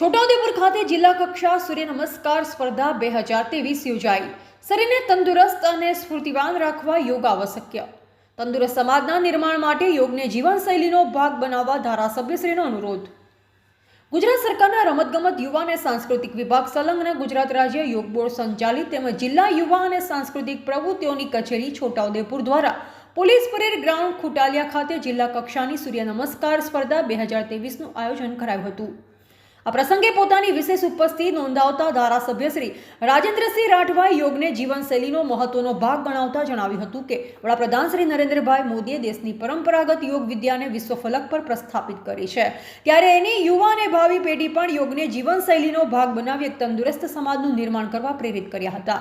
છોટાઉદેપુર ખાતે જિલ્લા કક્ષા સૂર્ય નમસ્કાર સ્પર્ધા 2023 યોજાઈ। શરીરને તંદુરસ્ત અને સ્ફૂર્તિવાન રાખવા યોગ આવશ્યક। તંદુરસ્ત સમાજના નિર્માણ માટે યોગને જીવનશૈલીનો ભાગ બનાવવા ધારાસભ્યશ્રીનો અનુરોધ। ગુજરાત સરકારના રમતગમત યુવા અને સાંસ્કૃતિક વિભાગ સંલગ્ન ગુજરાત રાજ્ય યોગ બોર્ડ સંચાલિત તેમજ જિલ્લા યુવા અને સાંસ્કૃતિક પ્રવૃત્તિઓની કચેરી છોટાઉદેપુર દ્વારા પોલીસ પરેડ ગ્રાઉન્ડ ખુટાલિયા ખાતે જિલ્લા કક્ષાની સૂર્ય નમસ્કાર સ્પર્ધા 2023નું આયોજન કરાયું હતું। આ પ્રસંગે પોતાની વિશેષ ઉપસ્થિતિ નોંધાવતા ધારાસભ્ય શ્રી રાજેન્દ્રસિંહ રાઠવાએ યોગને જીવનશૈલીનો મહત્વનો ભાગ ગણાવતા જણાવ્યું હતું કે વડાપ્રધાન શ્રી નરેન્દ્રભાઈ મોદીએ દેશની પરંપરાગત યોગ વિદ્યાને વિશ્વ ફલક પર પ્રસ્થાપિત કરી છે, ત્યારે એની યુવા અને ભાવિ પેઢી પણ યોગને જીવનશૈલીનો ભાગ બનાવી એક તંદુરસ્ત સમાજનું નિર્માણ કરવા પ્રેરિત કર્યા હતા।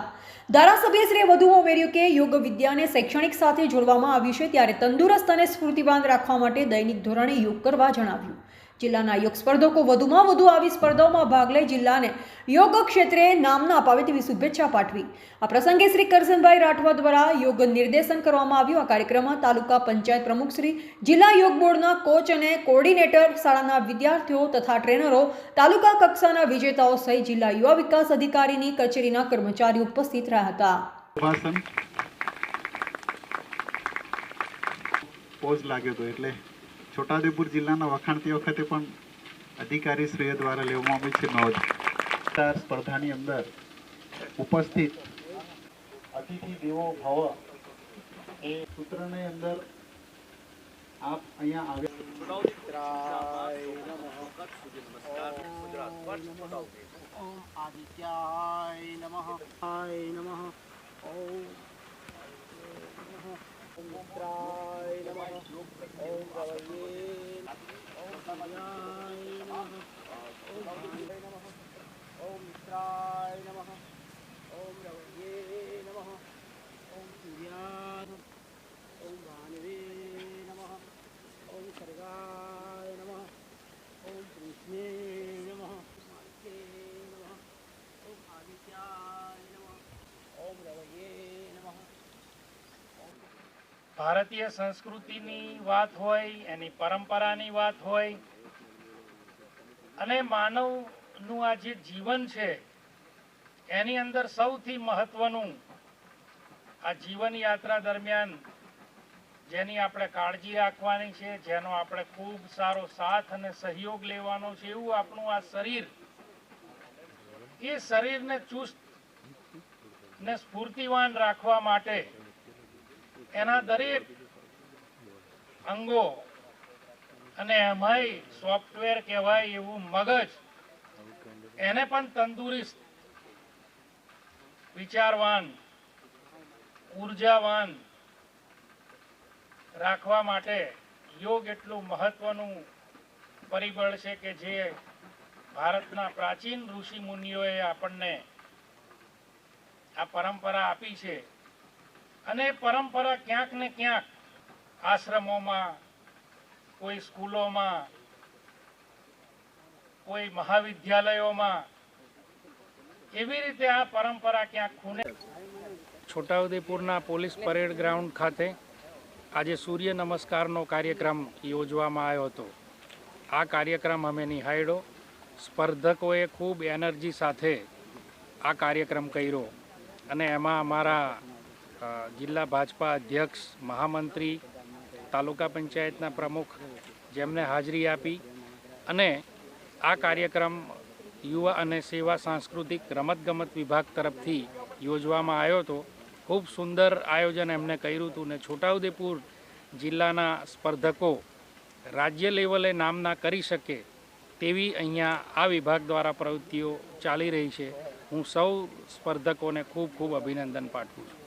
ધારાસભ્યશ્રીએ વધુમાં ઉમેર્યું કે યોગ વિદ્યાને શૈક્ષણિક સાથે જોડવામાં આવ્યું છે, ત્યારે તંદુરસ્ત અને સ્ફૂર્તિવાન રાખવા માટે દૈનિક ધોરણે યોગ કરવા જણાવ્યું। જિલ્લાના યોગ સ્પર્ધકો વધુમાં વધુ આવી સ્પર્ધાઓમાં ભાગ લઈ જિલ્લાને યોગ ક્ષેત્રે નામના અપાવે તેવી શુભેચ્છા પાઠવી। આ પ્રસંગે શ્રી કરશનભાઈ રાઠવા દ્વારા યોગ નિર્દેશન કરવામાં આવ્યું। આ કાર્યક્રમમાં તાલુકા પંચાયત પ્રમુખ શ્રી, જિલ્લા યોગ બોર્ડના કોચ અને કોર્ડિનેટર, શાળાના વિદ્યાર્થીઓ તથા ટ્રેનરો, તાલુકા કક્ષાના વિજેતાઓ સહિત જિલ્લા યુવા વિકાસ અધિકારીની કચેરીના કર્મચારીઓ ઉપસ્થિત રહ્યા હતા। પોઝ લાગ્યો હતો એટલે છોટાઉદેપુર જિલ્લાના વખાણતી વખતે પણ અધિકારી શ્રીઓ દ્વારા લેવામાં આવી છે નોંધ। સ્પર્ધાની અંદર ઉપસ્થિત અતિથિ દેવો ભવ એ સૂત્રની અંદર આપ અહીંયા ભારતીય સંસ્કૃતિની વાત હોય, એની પરંપરાની વાત હોય અને માનવનું આ જે જીવન છે એની અંદર સૌથી મહત્વનું આ જીવન યાત્રા દરમિયાન જેની આપણે કાળજી રાખવાની છે, જેનો આપણે ખૂબ સારો સાથ અને સહયોગ લેવાનો છે, એવું આપણું આ શરીર, એ શરીરને ચુસ્ત ને સ્ફૂર્તિવાન રાખવા માટે એના દરેક અંગો અને એમાંય સોફ્ટવેર કહેવાય એવું મગજ, એને પણ તંદુરસ્ત, વિચારવાન, ઉર્જાવાન રાખવા માટે યોગ એટલું મહત્વનું પરિબળ છે કે જે ભારતના પ્રાચીન ઋષિ મુનિઓએ આપણને આ પરંપરા આપી છે। અને પરંપરા ક્યાંક ને ક્યાંક આશ્રમોમાં, કોઈ સ્કૂલોમાં, કોઈ મહાવિદ્યાલયોમાં એવી રીતે આ પરંપરા ક્યાંક ખૂણે। છોટાઉદેપુરના પોલીસ પરેડ ગ્રાઉન્ડ ખાતે આજે સૂર્ય નમસ્કારનો કાર્યક્રમ યોજવામાં આવ્યો હતો। આ કાર્યક્રમ અમે નિહાળ્યો। સ્પર્ધકોએ ખૂબ એનર્જી સાથે આ કાર્યક્રમ કર્યો અને એમાં અમારા જિલ્લા ભાજપા અધ્યક્ષ, મહામંત્રી, તાલુકા પંચાયતના પ્રમુખ જેમને હાજરી આપી અને આ કાર્યક્રમ યુવા અને સેવા સાંસ્કૃતિક રમતગમત વિભાગ તરફથી યોજવામાં આવ્યો હતો। ખૂબ સુંદર આયોજન એમને કર્યું હતું ને છોટાઉદેપુર જિલ્લાના સ્પર્ધકો રાજ્ય લેવલે નામના કરી શકે તેવી અહીંયા આ વિભાગ દ્વારા પ્રવૃત્તિઓ ચાલી રહી છે। હું સૌ સ્પર્ધકોને ખૂબ ખૂબ અભિનંદન પાઠવું છું।